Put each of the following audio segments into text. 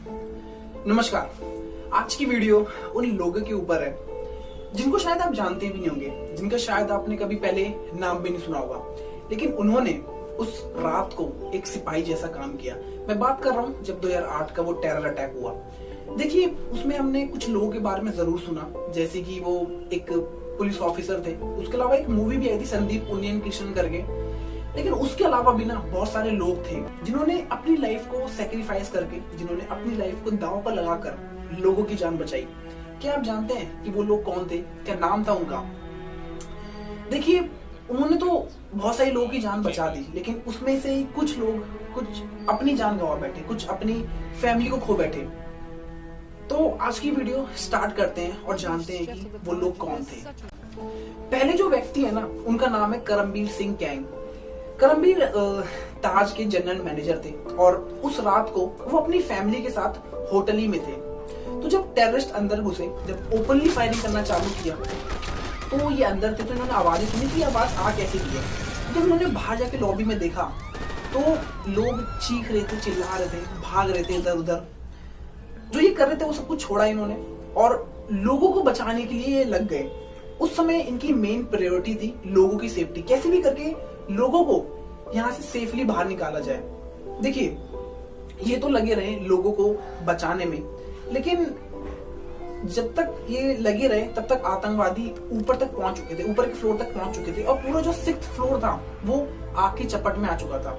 नमस्कार। आज की वीडियो उन लोगों के ऊपर है जिनको शायद आप जानते भी नहीं होंगे, जिनका शायद आपने कभी पहले नाम भी नहीं सुना होगा, लेकिन उन्होंने उस रात को एक सिपाही जैसा काम किया। मैं बात कर रहा हूँ जब 2008 का वो टेरर अटैक हुआ। देखिए, उसमें हमने कुछ लोगों के बारे में जरूर सुना, जैसे कि वो एक पुलिस ऑफिसर थे। उसके अलावा एक मूवी भी आई थी संदीप उन्नियन कृष्ण करके। लेकिन उसके अलावा भी ना बहुत सारे लोग थे जिन्होंने अपनी लाइफ को सेक्रीफाइस करके, जिन्होंने अपनी लाइफ को दांव पर लगाकर लोगों की जान बचाई। क्या आप जानते हैं कि वो लोग कौन थे, क्या नाम था उनका? देखिए, उन्होंने तो बहुत सारे लोगों की जान बचा दी, लेकिन उसमें से कुछ लोग कुछ अपनी जान गंवा बैठे, कुछ अपनी फैमिली को खो बैठे। तो आज की वीडियो स्टार्ट करते हैं और जानते हैं कि वो लोग कौन थे। पहले जो व्यक्ति है ना, उनका नाम है करमबीर सिंह कैंग। करमबीर ताज के जनरल मैनेजर थे और उस रात को वो अपनी फैमिली के साथ होटल ही में थे। तो जब टेररिस्ट अंदर घुसे, जब ओपनली फायरिंग करना चालू किया, तो ये अंदर थे, तो इन्होंने आवाजें सुनी कि आवाज आ कैसे की है। जब इन्होंने बाहर जाके लॉबी में देखा तो लोग चीख रहे थे, चिल्ला रहे थे, भाग रहे थे इधर उधर। जो ये कर रहे थे वो सब कुछ छोड़ा इन्होंने और लोगों को बचाने के लिए लग गए। उस समय इनकी मेन प्रायोरिटी थी लोगों की सेफ्टी, कैसे भी करके लोगों को यहाँ से सेफली बाहर निकाला जाए। देखिए, ये तो लगे रहे लोगों को बचाने में, लेकिन जब तक ये लगे रहे तब तक आतंकवादी ऊपर तक पहुंच चुके थे, ऊपर के फ्लोर तक पहुंच चुके थे और पूरा जो 6th फ्लोर था वो आग की चपेट में आ चुका था।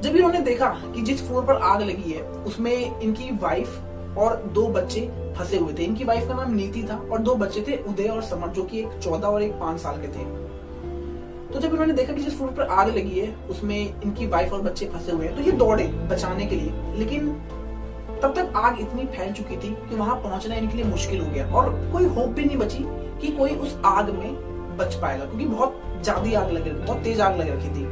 जब इन्होंने देखा कि जिस फ्लोर पर आग लगी है उसमें इनकी वाइफ और 2 बच्चे फंसे हुए थे। इनकी वाइफ का नाम नीति था और 2 बच्चे थे, उदय और समर, जो कि एक 14 और एक 5 साल के थे। तो जब इन्होंने देखा कि जिस फ्लोर पर आग लगी है उसमें इनकी वाइफ और बच्चे फंसे हुए हैं, तो ये दौड़े बचाने के लिए। लेकिन तब तक आग इतनी फैल चुकी थी कि वहां पहुंचना इनके लिए मुश्किल हो गया और कोई होप भी नहीं बची कि कोई उस आग में बच पाएगा, क्योंकि बहुत ज्यादा आग लग रही, बहुत तेज आग लग रखी थी।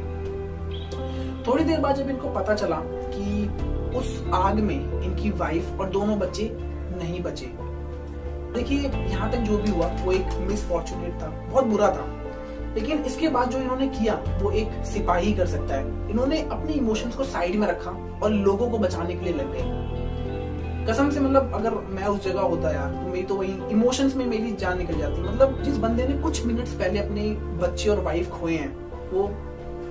थोड़ी देर बाद जब इनको पता चला कि उस आग में इनकी वाइफ और दोनों बच्चे नहीं बचे। देखिए, यहाँ तक जो भी हुआ वो एक मिसफॉर्चुनेट था, बहुत बुरा था, लेकिन इसके बाद जो इन्होंने किया वो एक सिपाही कर सकता है। इन्होंने अपने इमोशंस को साइड में रखा और लोगों को बचाने के लिए लग गए। कसम से, मतलब अगर मैं उस जगह होता यार, तो मैं तो वही इमोशंस में मेरी जान निकल जाती। मतलब जिस बंदे ने कुछ मिनट्स पहले अपने बच्चे और वाइफ खोए हैं, वो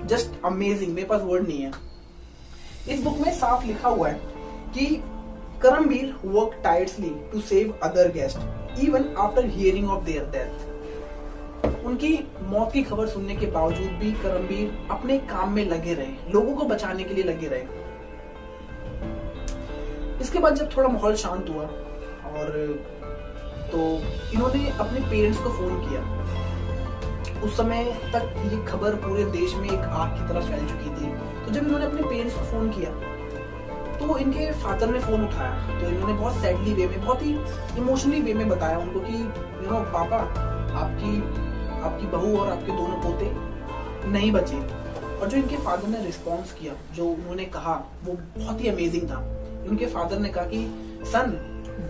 जस्ट अमेजिंग, मेरे पास वर्ड नहीं है। इस बुक में साफ लिखा हुआ है कि Karambir work tirelessly to save other guest even after hearing of their death. उनकी मौत की खबर सुनने के बावजूद भी करमबीर अपने काम में लगे रहे, लोगों को बचाने के लिए लगे रहे। इसके बाद जब थोड़ा माहौल शांत हुआ और तो इन्होंने अपने पेरेंट्स को फोन किया। उस समय तक ये खबर पूरे देश में एक आग की तरह फैल चुकी थी। तो जब इन्होंने अपने पेरेंट्स को फोन किया तो इनके फादर ने फोन उठाया। तो इन्होंने बहुत सैडली वे में, बहुत ही इमोशनली वे में बताया उनको कि पापा, आपकी बहू और आपके दोनों पोते नहीं बचे। और जो इनके फादर ने रिस्पॉन्स किया, जो उन्होंने कहा, वो बहुत ही अमेजिंग था। उनके फादर ने कहा कि son,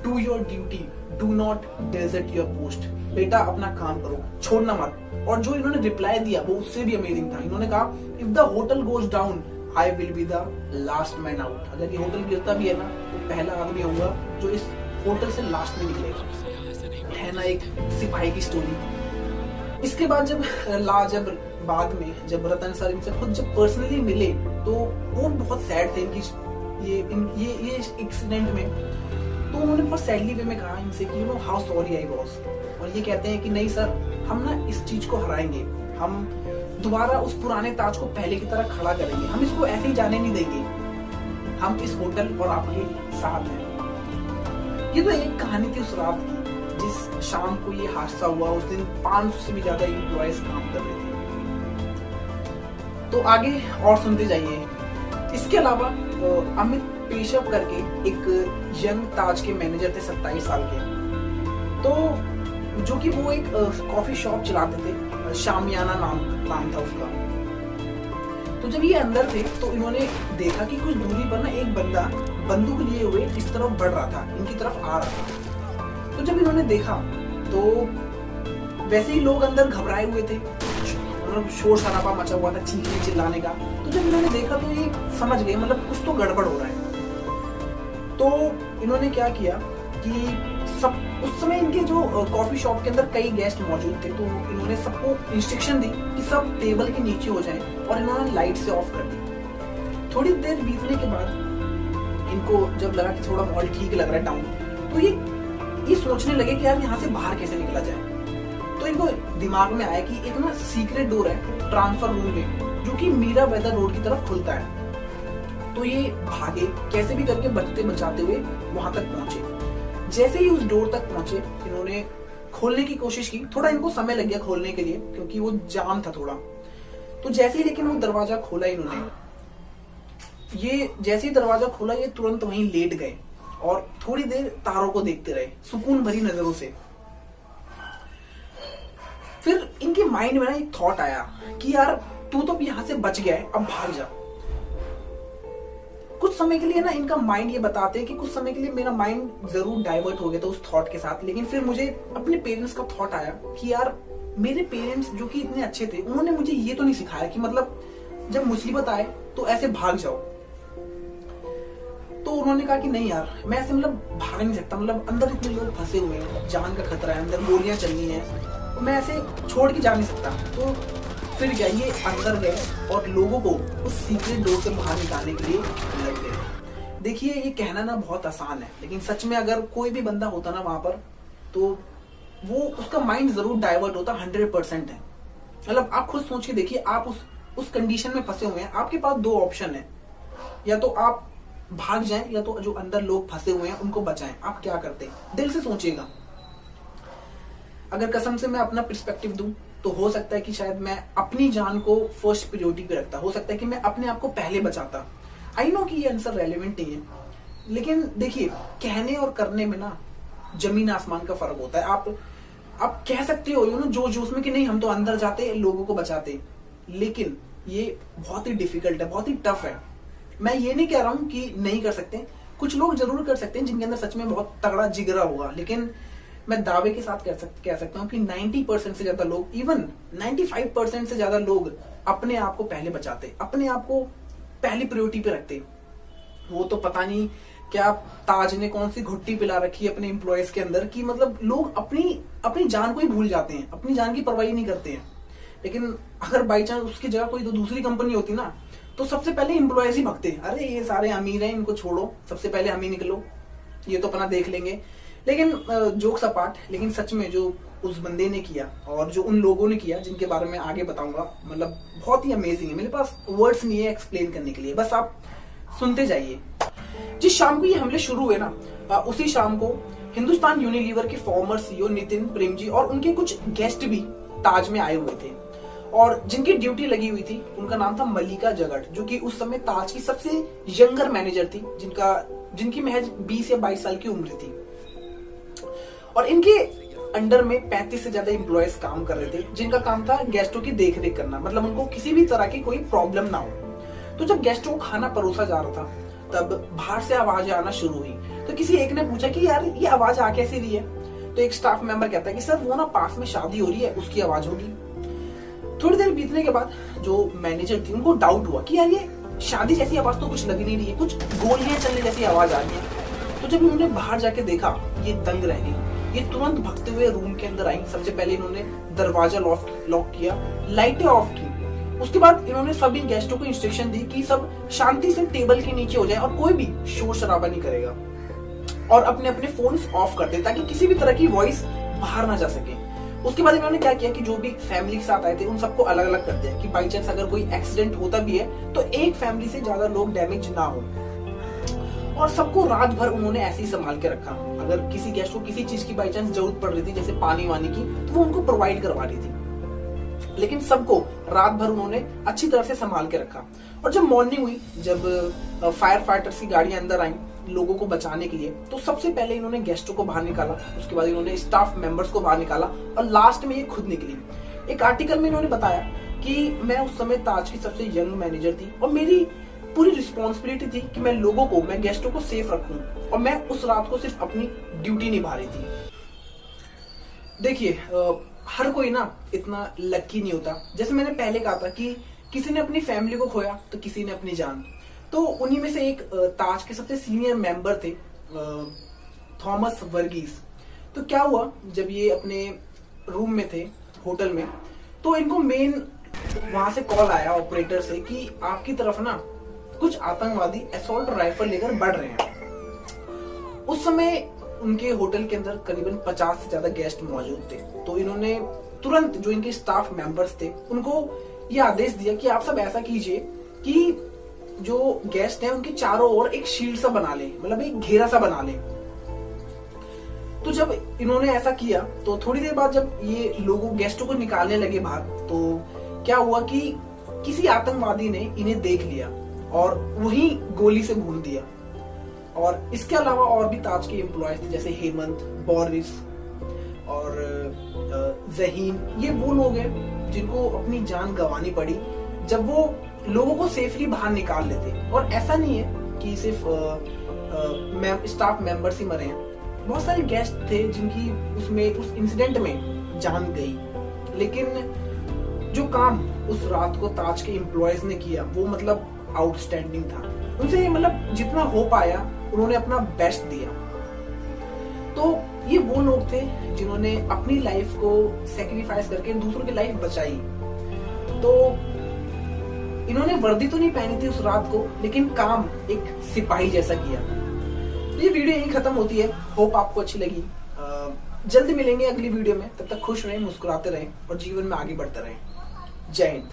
do your duty, do not desert your post. बेटा, अपना काम करो, छोड़ना मत। और जो इन्होंने रिप्लाई दिया वो उससे भी अमेजिंग था। इन्होंने कहा, if the hotel goes down I will be the last man out. अगर ये होटल गिरता भी है ना, तो पहला आदमी होगा जो इस होटल से लास्ट में निकलेगा। है ना एक सिपाही की स्टोरी। इसके बाद जब बाद में जब रतन सर इनसे खुद जब पर्सनली मिले तो वो बहुत सैड थे इनकी ये एक्सीडेंट में। तो उन्होंने बहुत सैडली वे में कहा इनसे कि हाउ सॉरी आई वाज। और ये कहते हैं कि नहीं सर, हम ना इस चीज को हराएंगे, हम दोबारा उस पुराने ताज को पहले की तरह खड़ा करेंगे, हम इसको ऐसे ही जाने नहीं देंगे, हम इस होटल और आपके साथ हैं। ये तो एक कहानी थी उस रात की, जिस शाम को ये हादसा हुआ। उस दिन 500 से भी ज्यादा एम्प्लॉयज काम कर रहे थे। तो आगे और सुनते जाइए। इसके अलावा अमित पेशव करके एक यंग ताज के मैनेजर थे, 27 साल के। तो जो कि वो एक कॉफी शॉप चलाते थे, शामियाना नाम था उसका। तो जब ये अंदर थे तो इन्होंने देखा कि कुछ दूरी पर ना एक बंदा बंदूक लिए हुए इस तरफ बढ़ रहा था, इनकी तरफ आ रहा था। तो जब इन्होंने देखा तो वैसे ही लोग अंदर घबराए हुए थे, शोर शराबा मचा हुआ था, चीखने चिल्लाने का। तो जब इन्होंने देखा तो ये समझ गए, मतलब कुछ तो गड़बड़ हो रहा है। तो इन्होंने क्या किया कि सब उस समय इनके जो कॉफी शॉप के अंदर कई गेस्ट मौजूद थे, तो इन्होंने सबको इंस्ट्रक्शन दी कि सब टेबल के नीचे हो जाएं और इन्होंने लाइट से ऑफ कर दी। थोड़ी देर बीतने के बाद इनको जब लगा कि थोड़ा माहौल ठीक लग रहा है डाउन, तो ये सोचने लगे कि यार यहाँ से बाहर कैसे निकला जाए। तो इनको दिमाग में आया कि एक ना सीक्रेट डोर है ट्रांसफर रूम में जो कि मीरा वेदर रोड की तरफ खुलता है। तो ये भागे, कैसे भी करके बचते बचाते हुए वहां तक पहुंचे। जैसे ही उस डोर तक पहुंचे, इन्होंने खोलने की कोशिश की। थोड़ा इनको समय लग गया खोलने के लिए क्योंकि वो जाम था थोड़ा। तो जैसे ही लेकिन वो दरवाजा खोला इन्होंने, ये जैसे ही दरवाजा खोला ये तुरंत वहीं लेट गए और थोड़ी देर तारों को देखते रहे सुकून भरी नजरों से। फिर इनके माइंड में ना एक थॉट आया कि यार तू तो यहाँ से बच गया है, अब भाग जा। कुछ समय के लिए ना इनका माइंड ये बताते हैं कि कुछ समय के लिए मेरा माइंड जरूर डाइवर्ट हो गया था उस थॉट के साथ, लेकिन फिर मुझे अपने पेरेंट्स का थॉट आया कि यार मेरे पेरेंट्स जो कि इतने अच्छे थे, उन्होंने मुझे ये तो नहीं सिखाया कि मतलब जब मुसीबत आए तो ऐसे भाग जाओ। तो उन्होंने कहा कि नहीं यार, मैं ऐसे मतलब भाग नहीं सकता, मतलब अंदर इतने लोग फंसे हुए हैं, जान का खतरा है, अंदर गोलियां चलनी है, तो मैं ऐसे छोड़ के जा नहीं सकता। तो फिर क्या, ये अंदर गए और लोगों को उस सीक्रेट डोर से बाहर निकालने के लिए लग गए। देखिए ये कहना ना बहुत आसान है, लेकिन सच में अगर कोई भी बंदा होता ना वहां पर, तो वो उसका माइंड जरूर डाइवर्ट होता 100% है। मतलब आप खुद सोच के देखिए, आप उस कंडीशन में फंसे हुए हैं, आपके पास दो ऑप्शन है, या तो आप भाग जाएं या तो जो अंदर लोग फंसे हुए हैं उनको बचाएं। आप क्या करते? दिल से सोचिएगा। अगर कसम से मैं अपना पर्सपेक्टिव दूं तो हो सकता है कि शायद मैं अपनी जान को फर्स्ट प्रायोरिटी पे रखता, हो सकता है कि मैं अपने आप को पहले बचाता। आई नो कि ये आंसर रेलेवेंट नहीं है, लेकिन देखिए कहने और करने में ना जमीन आसमान का फर्क होता है। आप कह सकते हो यू नो जोश में कि नहीं हम तो अंदर जाते लोगों को बचाते, लेकिन ये बहुत ही डिफिकल्ट है, बहुत ही टफ है। मैं ये नहीं कह रहा हूं कि नहीं कर सकते, कुछ लोग जरूर कर सकते हैं जिनके अंदर सच में बहुत तगड़ा जिगरा होगा, लेकिन मैं दावे के साथ कह सकता हूं कि 90% से ज्यादा लोग, इवन 95% से ज्यादा लोग अपने आप को पहले बचाते, अपने आप को पहली प्रायोरिटी पे रखते। वो तो पता नहीं क्या ताज ने कौन सी घुट्टी पिला रखी है अपने एम्प्लॉयज के अंदर कि मतलब लोग अपनी जान को ही भूल जाते हैं, अपनी जान की परवाही नहीं करते हैं। लेकिन अगर बाई चांस उसकी जगह कोई दूसरी कंपनी होती ना, तो सबसे पहले एम्प्लॉयज ही भगते, अरे ये सारे अमीर हैं इनको छोड़ो, सबसे पहले हम ही निकलो, ये तो अपना देख लेंगे। लेकिन जोक्स अपार्ट, लेकिन सच में जो उस बंदे ने किया और जो उन लोगों ने किया जिनके बारे में आगे बताऊंगा, मतलब बहुत ही अमेजिंग है। मेरे पास वर्ड्स नहीं है एक्सप्लेन करने के लिए, बस आप सुनते जाइए। जिस शाम को ये हमले शुरू हुए ना, उसी शाम को हिंदुस्तान यूनिलीवर के फॉर्मर सीईओ नितिन प्रेमजी और उनके कुछ गेस्ट भी ताज में आए हुए थे, और जिनकी ड्यूटी लगी हुई थी उनका नाम था मल्लिका जगट, जो कि उस समय ताज की सबसे यंगर मैनेजर थी, जिनकी महज 20 या 22 साल की उम्र थी। और इनके अंडर में 35 से ज्यादा एम्प्लॉयज काम कर रहे थे, जिनका काम था गेस्टों की देखरेख करना, मतलब उनको किसी भी तरह की कोई प्रॉब्लम ना हो। तो जब गेस्टों को खाना परोसा जा रहा था, तब बाहर से आवाजें आना शुरू हुई। तो किसी एक ने पूछा कि यार ये आवाज आ कैसी रही है? तो एक स्टाफ मेंबर कहता है कि सर वो ना पास में शादी हो रही है, उसकी आवाज होगी। थोड़ी देर बीतने के बाद जो मैनेजर थी उनको डाउट हुआ कि यार ये शादी जैसी आवाज तो कुछ लग नहीं रही है, कुछ गोलियां चलने जैसी आवाज आ रही है। तो जब उन्होंने बाहर जाके देखा, ये दंग रह गई। ये तुरंत भगते हुए रूम के अंदर आई। सबसे पहले इन्होंने दरवाजा लॉक किया, लाइटें ऑफ की। उसके बाद इन्होंने सभी गेस्टों को इंस्ट्रक्शन दी कि सब शांति से टेबल के नीचे हो जाए और कोई भी शोर शराबा नहीं करेगा, और अपने अपने फोन्स ऑफ कर दे ताकि किसी भी तरह की वॉइस बाहर ना जा सके। उसके बाद इन्होंने क्या किया कि जो भी फैमिली के साथ आए थे उन सबको अलग अलग कर दिया कि बाई चांस अगर कोई एक्सीडेंट होता भी है तो एक फैमिली से ज्यादा लोग डैमेज ना हो, और सबको रात भर उन्होंने ऐसे ही संभाल के रखा। अगर किसी गेस्ट को किसी चीज की बाई चांस जरूरत पड़ रही थी, जैसे पानी वानी की, तो वो उनको प्रोवाइड करवा रही थी, लेकिन सबको रात भर उन्होंने अच्छी तरह से संभाल के रखा। और जब मॉर्निंग हुई, जब फायर फाइटर्स की गाड़ियां अंदर आई लोगों को बचाने के लिए, तो सबसे पहले इन्होंने गेस्टों को बाहर निकाला, उसके बाद इन्होंने स्टाफ मेंबर्स को बाहर निकाला, और लास्ट में ये खुद निकली। एक आर्टिकल में इन्होंने बताया कि मैं उस समय ताज की सबसे यंग मैनेजर थी और मेरी पूरी रिस्पॉन्सिबिलिटी थी कि मैं गेस्टों को सेफ रखूं, और मैं उस रात को सिर्फ अपनी ड्यूटी निभा रही थी। देखिए हर कोई ना इतना लकी नहीं होता। जैसे मैंने पहले कहा था कि किसी ने अपनी फैमिली को खोया तो किसी ने अपनी जान। तो उन्हीं में से एक ताज के सबसे सीनियर मेंबर थे थॉमस वर्गीस। तो क्या हुआ, जब ये अपने रूम में थे होटल में, तो इनको मेन वहां से कॉल आया ऑपरेटर से कि आपकी तरफ ना कुछ आतंकवादी असॉल्ट राइफल लेकर बढ़ रहे हैं। उस समय उनके होटल के अंदर करीबन 50 से ज्यादा गेस्ट मौजूद थे। तो इन्होंने तुरंत जो इनके स्टाफ मेंबर्स थे उनको ये आदेश दिया कि आप सब ऐसा कीजिए कि जो गेस्ट हैं उनके चारों ओर एक शील्ड सा बना ले, मतलब एक घेरा सा बना ले। तो जब इन्होंने ऐसा किया तो थोड़ी देर बाद जब ये लोगों गेस्टों को निकालने लगे बाहर, तो क्या हुआ कि किसी आतंकवादी ने इन्हें देख लिया और वही गोली से भून दिया। और इसके अलावा और भी ताज के एम्प्लॉयज थे, जैसे हेमंत, बोरिस और जहीन। ये वो लोग हैं जिनको अपनी जान गंवानी पड़ी जब वो लोगों को सेफली बाहर निकाल लेते। और ऐसा नहीं है कि सिर्फ स्टाफ मेंबर्स ही मरे हैं, बहुत सारे गेस्ट थे जिनकी उस इंसिडेंट में जान गई। लेकिन जो काम उस रात को ताज के एम्प्लॉयज ने किया वो मतलब आउटस्टैंडिंग था। उनसे मतलब जितना हो पाया उन्होंने अपना बेस्ट दिया। तो ये वो लोग थे जिन्होंने अपनी लाइफ को सेक्रीफाइस करके दूसरों की लाइफ बचाई। तो इन्होंने वर्दी तो नहीं पहनी थी उस रात को, लेकिन काम एक सिपाही जैसा किया। ये वीडियो यही खत्म होती है। होप आपको अच्छी लगी। जल्दी मिलेंगे अगली वीडियो में। तब तक खुश रहें, मुस्कुराते रहें और जीवन में आगे बढ़ते रहें। जय हिंद।